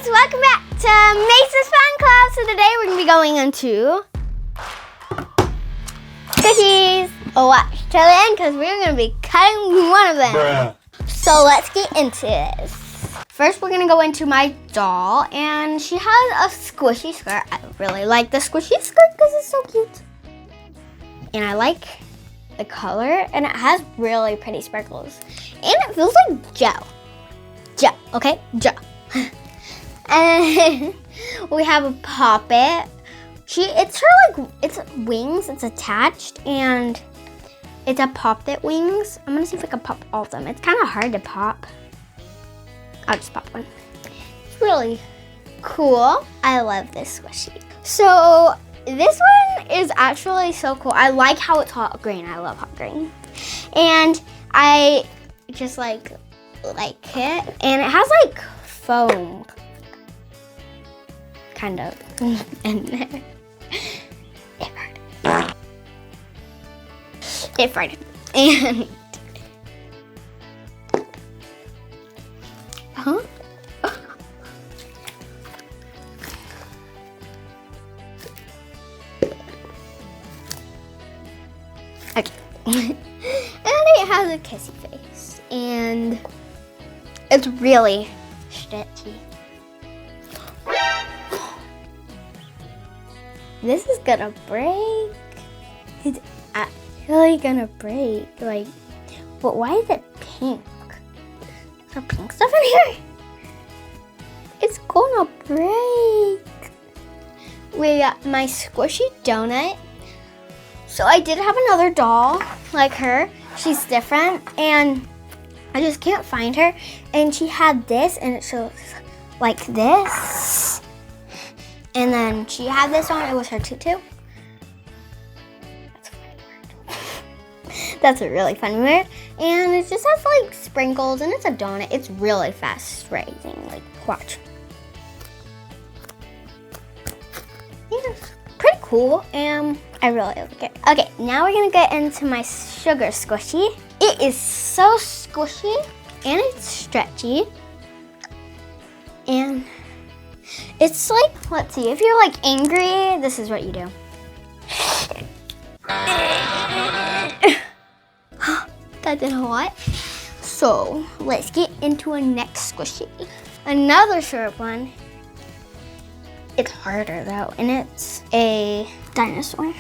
guys, welcome back to Mace's Fun Club. So today we're going to be going into squishies. Watch till the end because we're going to be cutting one of them. Bruh. So let's get into this. First we're going to go into my doll, and she has a squishy skirt. I really like the squishy skirt because it's so cute. And I like the color, and it has really pretty sparkles. And it feels like gel. Gel, okay? Gel. And we have a poppet. It's wings, it's attached, and it's a poppet wings. I'm gonna see if I can pop all of them. It's kind of hard to pop. I'll just pop one. It's really cool. I love this squishy. So this one is actually so cool. I like how it's hot green. I love hot green. And I just like it. And it has like foam kind of in there. It farted. And okay. And it has a kissy face, and it's really stretchy. This is gonna break. It's actually gonna break. Like, but why is it pink? Is there pink stuff in here? It's gonna break. We got my squishy donut. So I did have another doll like her. She's different, and I just can't find her. And she had this, and it shows like this. And then she had this on. It was her tutu. That's a funny word. That's a really funny word. And it just has like sprinkles, and it's a donut. It's really fast rising. Like, watch. Yeah, pretty cool. And I really like it. Okay, now we're gonna get into my sugar squishy. It is so squishy, and it's stretchy. And it's like, let's see, if you're like angry, this is what you do. That did a lot. So let's get into a next squishy. Another short one. It's harder though, and it's a dinosaur.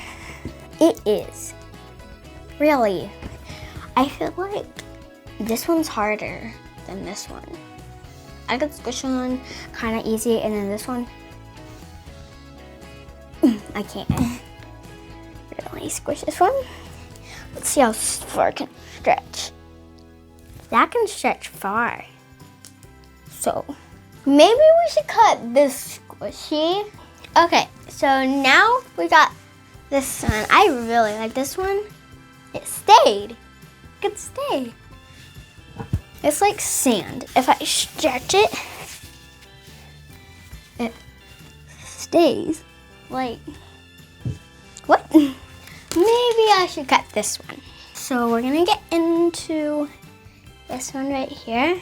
It is really, I feel like this one's harder than this one. I could squish one kind of easy, and then this one, I can't really squish this one. Let's see how far it can stretch. That can stretch far. So maybe we should cut this squishy. Okay, so now we got this one. I really like this one. It stayed. It could stay. It's like sand. If I stretch it, it stays. Like, what? Maybe I should cut this one. So we're gonna get into this one right here.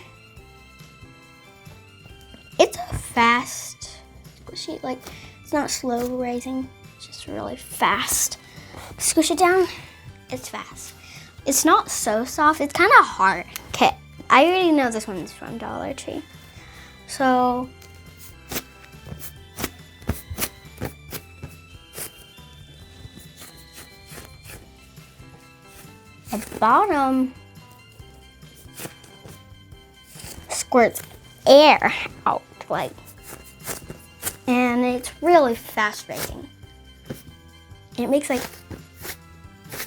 It's a fast squishy, like it's not slow rising, it's just really fast. Squish it down, it's fast. It's not so soft, it's kind of hard. Okay. I already know this one's from Dollar Tree. So the bottom squirts air out, like, and it's really fast rising. And it makes like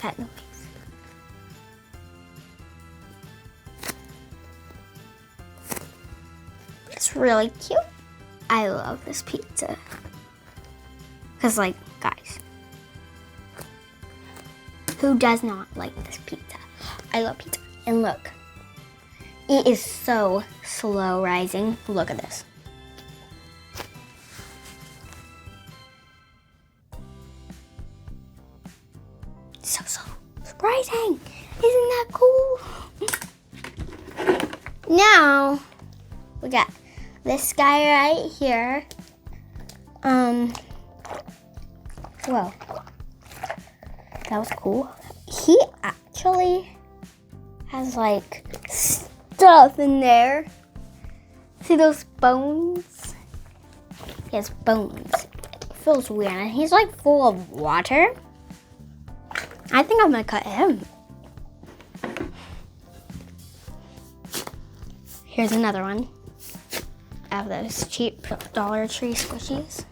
that noise. It's really cute. I love this pizza. Cause like, guys, who does not like this pizza? I love pizza. And look, it is so slow rising. Look at this. So slow rising. Isn't that cool? Now we got this guy right here. Whoa. That was cool. He actually has like stuff in there. See those bones? He has bones. It feels weird. And he's like full of water. I think I'm gonna cut him. Here's another one. I have those cheap Dollar Tree squishies.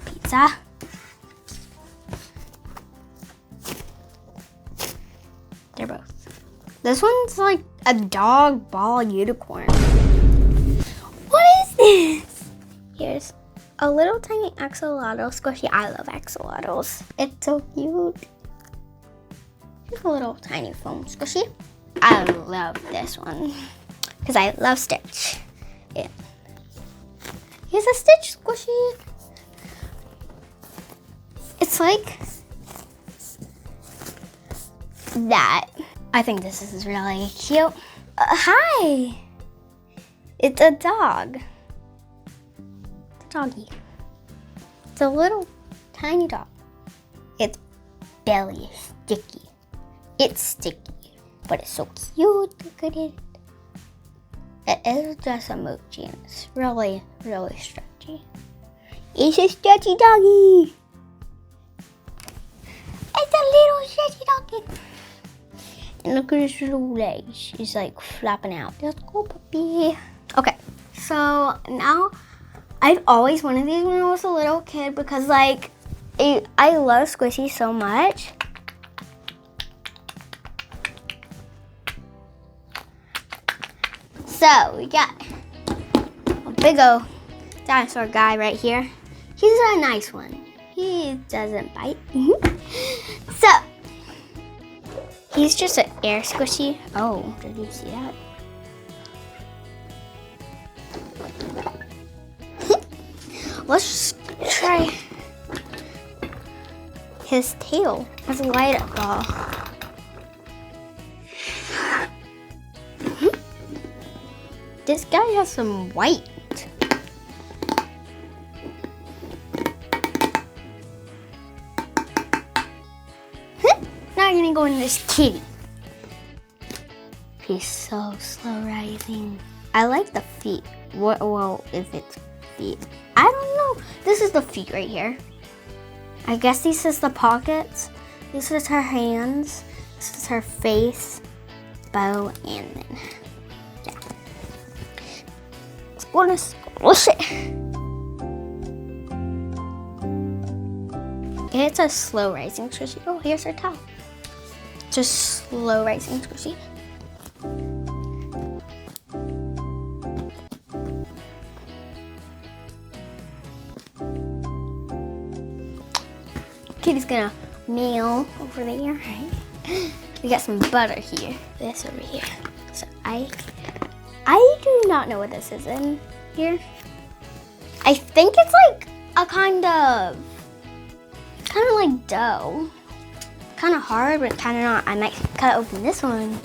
Pizza. They're both. This one's like a dog ball unicorn. What is this? Here's a little tiny axolotl squishy. I love axolotls. It's so cute. Here's a little tiny foam squishy. I love this one because I love Stitch. Yeah. Here's a Stitch squishy. It's like that. I think this is really cute. Hi. It's a dog. It's a doggy. It's a little tiny dog. Its belly is sticky. It's sticky, but it's so cute. Look at it. It is just emoji and it's really, really stretchy. It's a stretchy doggy. It's a little stretchy doggy. And look at his little legs. He's like flapping out. Let's go, puppy. Okay, so now I've always wanted these when I was a little kid because like I love squishies so much. So we got a big old dinosaur guy right here. He's a nice one. He doesn't bite. So he's just an air squishy. Oh, did you see that? Let's just try his tail. It's a light up ball. This guy has some white. Now I'm gonna go in this kitty. He's so slow rising. I like the feet. Well, if it's feet. I don't know. This is the feet right here. I guess this is the pockets. This is her hands. This is her face, bow, and then yeah. Squish it. It's a slow rising squishy. Oh, here's her tail. Just slow rising squishy. Kitty's gonna meow over there, right? We got some butter here. This over here. So I do not know what this is in here. I think it's like a kind of like dough. Kind of hard, but kind of not. I might cut open this one.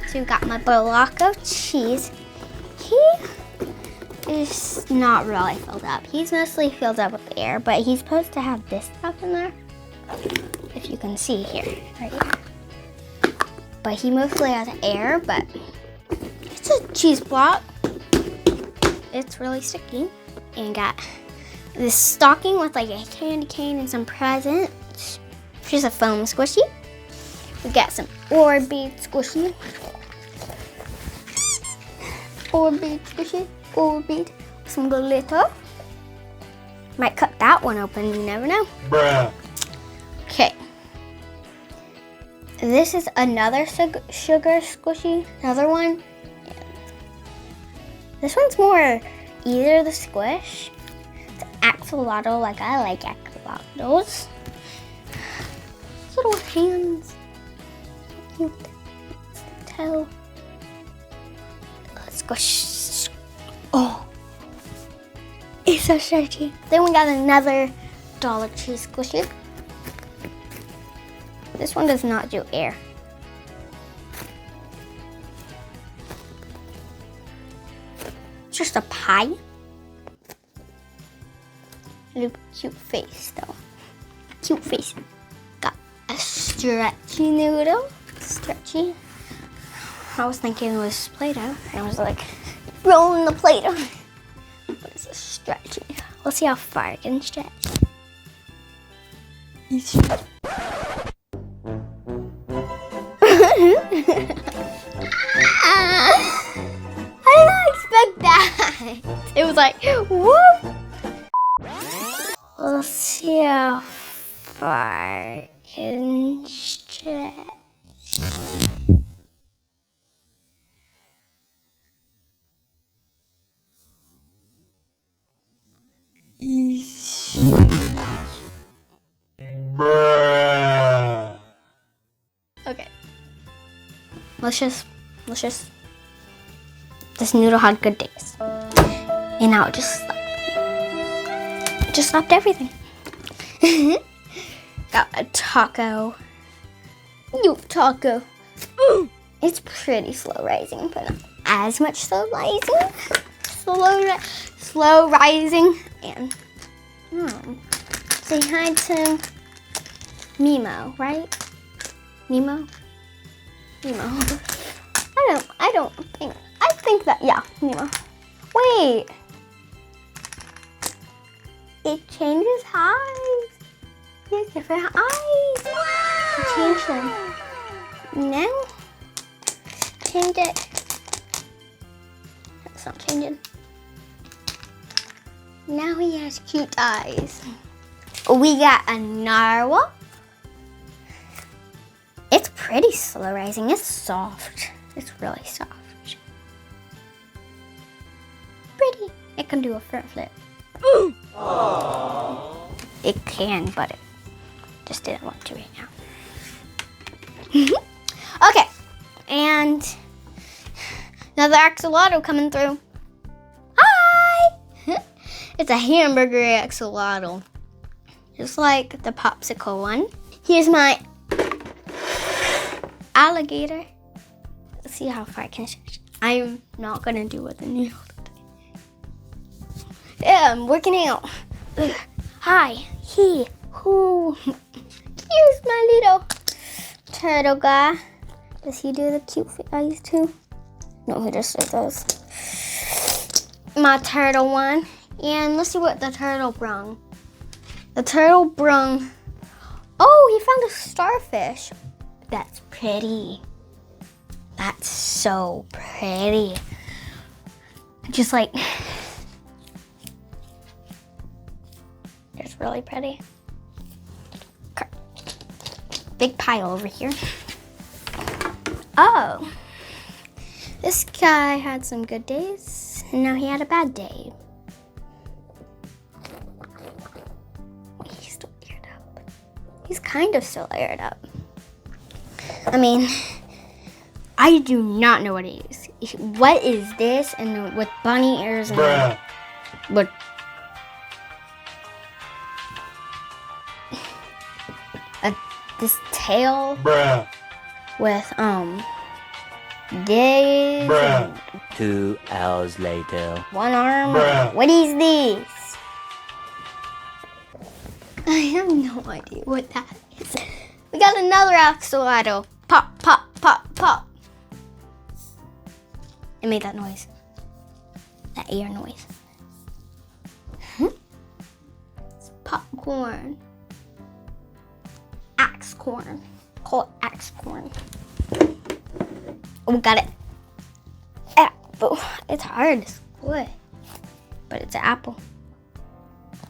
So we got my block of cheese. He is not really filled up. He's mostly filled up with air, but he's supposed to have this stuff in there. If you can see here, right here. But he mostly has air, but it's a cheese block. It's really sticky. And got this stocking with like a candy cane and some presents. Here's a foam squishy. We got some orb bead squishy. Orb bead squishy. Orb bead. Some glitter. Might cut that one open, you never know. Bruh. Okay. This is another sugar squishy. Another one. This one's more either the squish. It's axolotl, like I like axolotls. Little hands. Cute. It's the toe. Let's squish. Oh. It's so stretchy. Then we got another Dollar Tree squishy. This one does not do air. just a pie. A cute face, though. Cute face. Got a stretchy noodle. Stretchy. I was thinking it was Play-Doh. And I was like, rolling the Play-Doh. But it's a stretchy. Let's see how far I can stretch. I did not expect that. It was like, whoop. Let's see how far I can stretch. Okay. Let's just. This noodle had good days. And now it just stopped. It just stopped everything. Got a taco. New taco. It's pretty slow rising, but not as much slow rising. Slow rising. And say hi to Mimo, right? Mimo? I think that, yeah, Mimo. Wait. It changes eyes. It has different eyes. Wow. Change them. Now, change it. It's not changing. Now he has cute eyes. We got a narwhal. It's pretty slow rising. It's soft. It's really soft. Pretty. It can do a front flip. It can, but it just didn't want to right now. Okay. And another axolotl coming through. Hi! It's a hamburger axolotl. Just like the popsicle one. Here's my alligator. Let's see how far I can stretch. I'm not gonna do what the noodle did. Yeah, I'm working out. Hi, he, who. Here's my little turtle guy. Does he do the cute eyes too? No, he just does those. My turtle one. And let's see what the turtle brung. The turtle brung. Oh, he found a starfish. That's pretty. That's so pretty. Just like, it's really pretty. Big pile over here. Oh, this guy had some good days, and now he had a bad day. He's still aired up. He's kind of still aired up. I mean, I do not know what it is. What is this? And with bunny ears and with this tail with this. 2 hours later. One arm. What is this? I have no idea what that is. We got another axolotl. Pop, pop, pop, pop. It made that noise. That air noise. It's popcorn. Axe corn. Call it axe corn. Oh, we got it. Apple. It's hard to split, but it's an apple.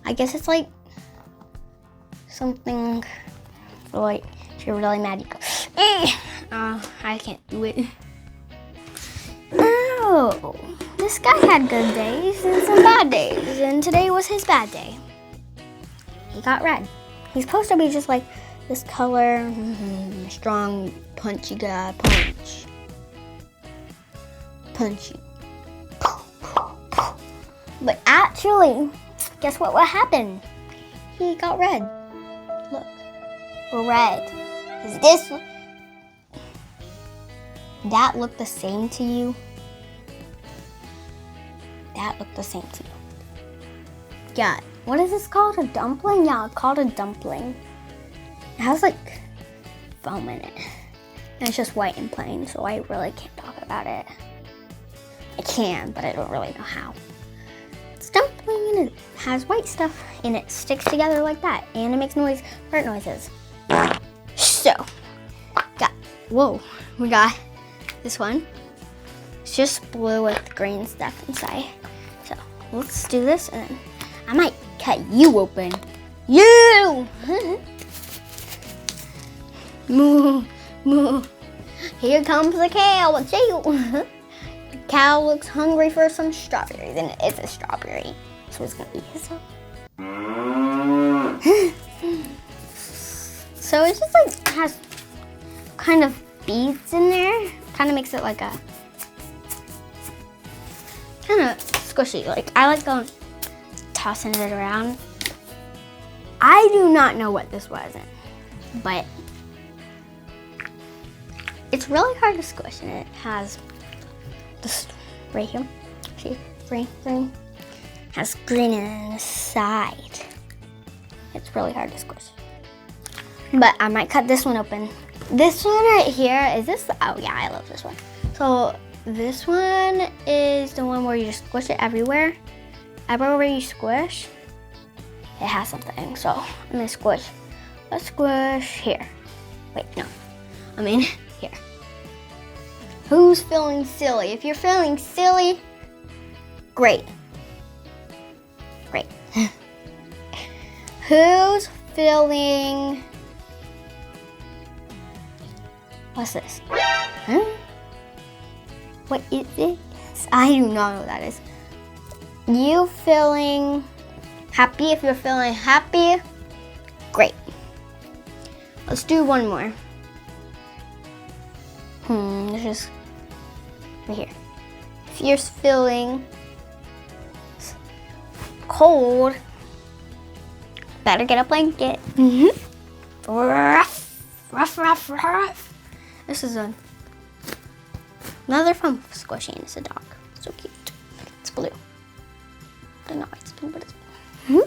I guess it's like something for like if you're really mad, you go, I can't do it. Oh, this guy had good days and some bad days, and today was his bad day. He got red. He's supposed to be just like this color, strong, punchy guy, punchy. But actually, guess what happened? He got red. Look, red. Does that look the same to you? that look the same to you? Yeah, what is this called? A dumpling? Yeah, it's called a dumpling. It has like foam in it. And it's just white and plain, so I really can't talk about it. I can, but I don't really know how. It's dumpling and it has white stuff and it sticks together like that. And it makes fart noises. So, we got this one. It's just blue with green stuff inside. So, let's do this and then I might cut you open. You! Moo, moo. Here comes the cow. It's you. The cow looks hungry for some strawberries, and it's a strawberry. So it's gonna eat himself. So it just like has kind of beads in there. Kind of makes it like a kind of squishy. Like I like going tossing it around. I do not know what this was in, but it's really hard to squish, and it has this right here. See, green. Has green inside. It's really hard to squish. But I might cut this one open. This one right here, is this? Oh yeah, I love this one. So this one is the one where you just squish it everywhere. Everywhere you squish, it has something. So I'm gonna squish. Let's squish here. Wait, no. I mean here. Who's feeling silly? If you're feeling silly, great. Great. Who's feeling... What's this? Huh? What is it? I do not know what that is. You feeling happy? If you're feeling happy, great. Let's do one more. This is right here. If you're feeling cold, better get a blanket. Ruff. This is another fun squishy, and it's a dog. So cute. It's blue. I don't know why it's blue, but it's blue.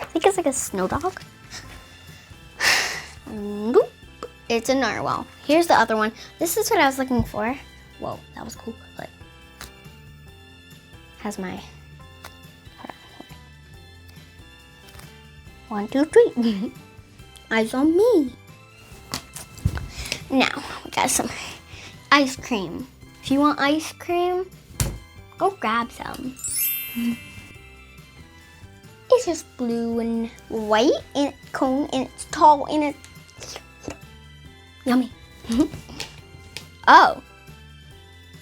I think it's like a snow dog. It's a narwhal. Here's the other one. This is what I was looking for. Whoa, that was cool. Like, has my... One, two, three. Eyes on me. Now, we got some ice cream. If you want ice cream, go grab some. It's just blue and white and it's cone and it's tall and it's yummy. Oh,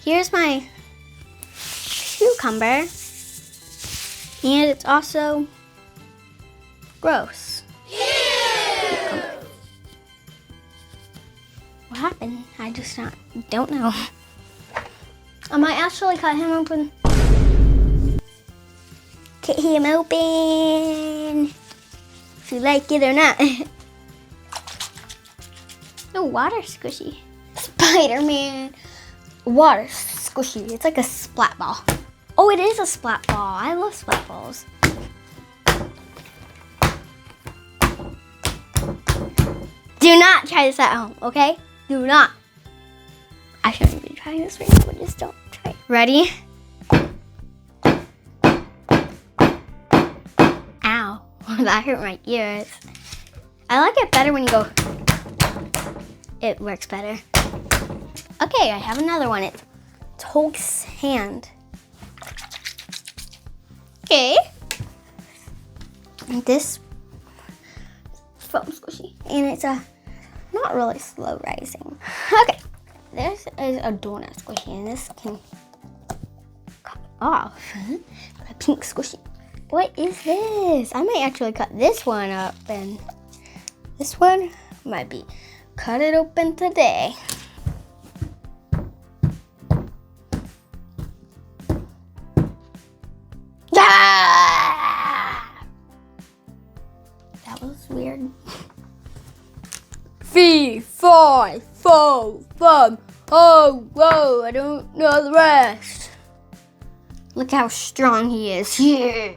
here's my cucumber, and it's also gross. What happened? I just don't know. I might actually cut him open. Cut him open. If you like it or not. No, water squishy. Spider-Man. Water squishy. It's like a splat ball. Oh, it is a splat ball. I love splat balls. Do not try this at home, okay? Do not. I shouldn't be trying this right now, but just don't try. Ready? Ow. That hurt my ears. I like it better when you go. It works better. Okay, I have another one. It's Hulk's hand. Okay. This foam squishy. And it's not really slow rising. Okay. This is a donut squishy, and this can come off. A pink squishy. What is this? I might actually cut this one up, and this one might be cut it open today. Ah! That was weird. 3, 4, 5. Oh, whoa, I don't know the rest. Look how strong he is. Yeah.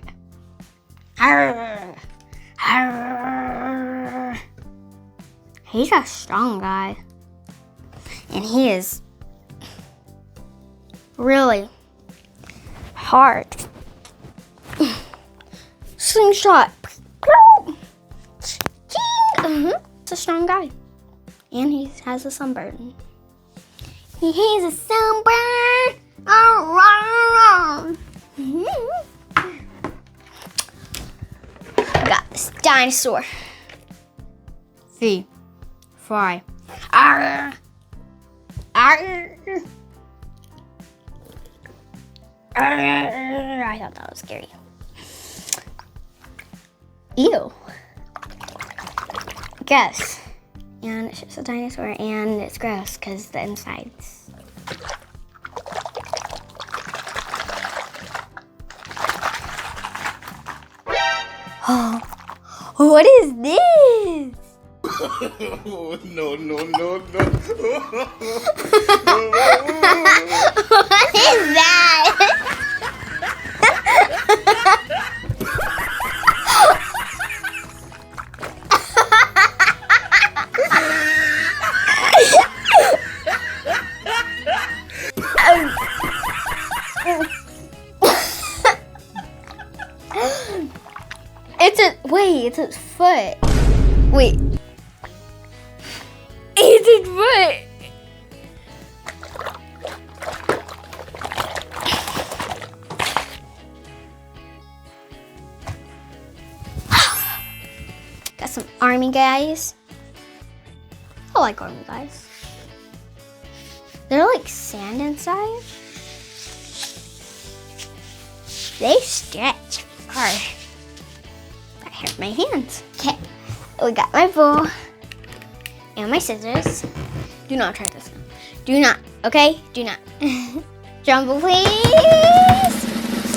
Arr. Arr. He's a strong guy. And he is really hard. Slingshot. He's a strong guy. And he has a sunburn. He has a sunburn. Got this dinosaur. See. Fry. Arr. Arr. Arr. I thought that was scary. Ew. Gross. And it's just a dinosaur, and it's gross because the insides. Oh, what is this? No. What is that? It's its foot. Wait. It's its foot. Got some army guys. I like army guys. They're like sand inside. They stretch. Alright. That hurt my hands. Okay. We got my bow and my scissors. Do not try this one. Do not. Okay? Do not. Jumbo, please.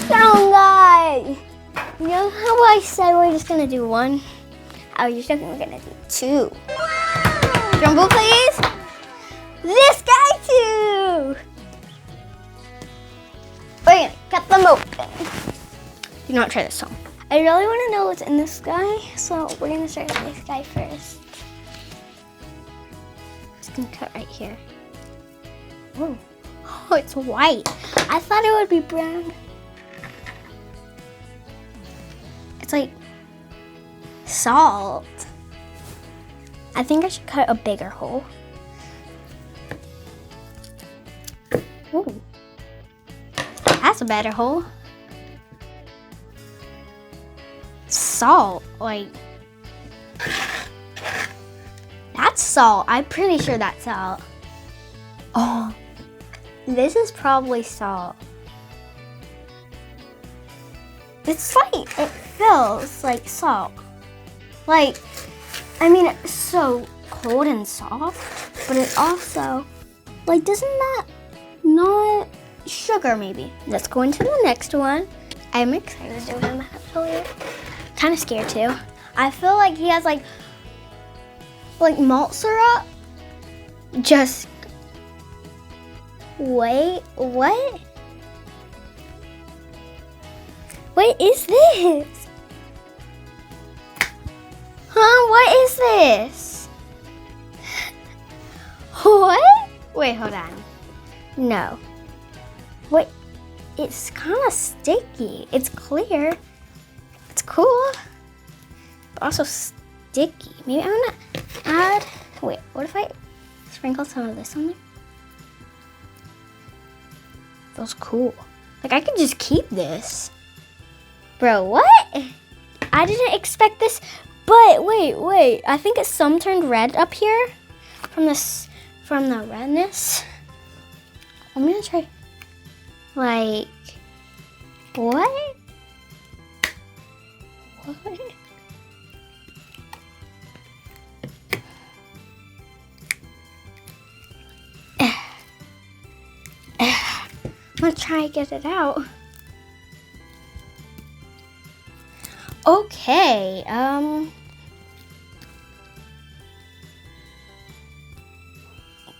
Strong guy. You know how I said we're just gonna do one? I was just thinking we're gonna do two. Jumbo, please. This guy too. We're gonna cut them open. Do not try this one. I really want to know what's in this guy, so we're gonna start with this guy first. Just gonna cut right here. Oh, it's white. I thought it would be brown. It's like salt. I think I should cut a bigger hole. Ooh, that's a better hole. Salt, like, that's salt. I'm pretty sure that's salt. Oh, this is probably salt. It's like, it feels like salt. Like, I mean, it's so cold and soft, but it also, like, doesn't that not sugar maybe? Let's go into the next one. I'm excited to do him actually. Kind of scared too. I feel like he has like malt syrup. Just wait, what? What is this? Huh? What is this? What? Wait, hold on. No. Wait, it's kind of sticky. It's clear. It's cool, but also sticky. Maybe I'm gonna add, wait, what if I sprinkle some of this on there? Feels cool. Like I could just keep this. Bro, what? I didn't expect this, but wait. I think it's some turned red up here from the redness. I'm gonna try, like, what? What? I'm gonna try and get it out. Okay,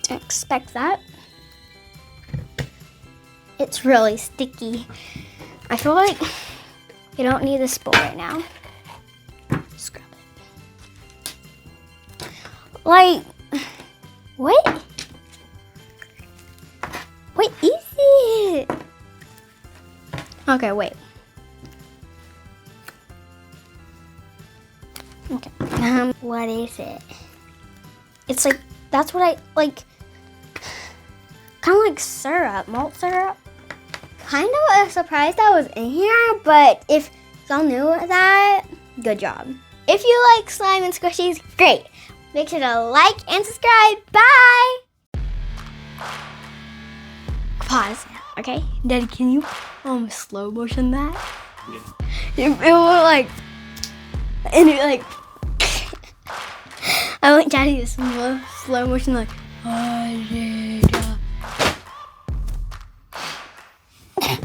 didn't expect that. It's really sticky. I feel like you don't need this bowl right now. Scrub it. Like, what? What is it? Okay, wait. Okay. What is it? It's like, that's what I like. Kind of like syrup, malt syrup. Kind of surprised that was in here, but if y'all knew that, good job. If you like slime and squishies, great. Make sure to like and subscribe. Bye. Pause. Okay, Daddy, can you slow motion that? Yeah. It will like, and it like. I want Daddy to slow motion like.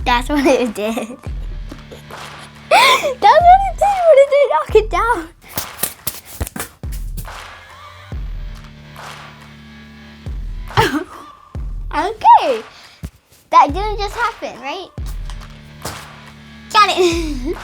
That's what it did. That's what it did when it did knock it down. Okay. That didn't just happen, right? Got it.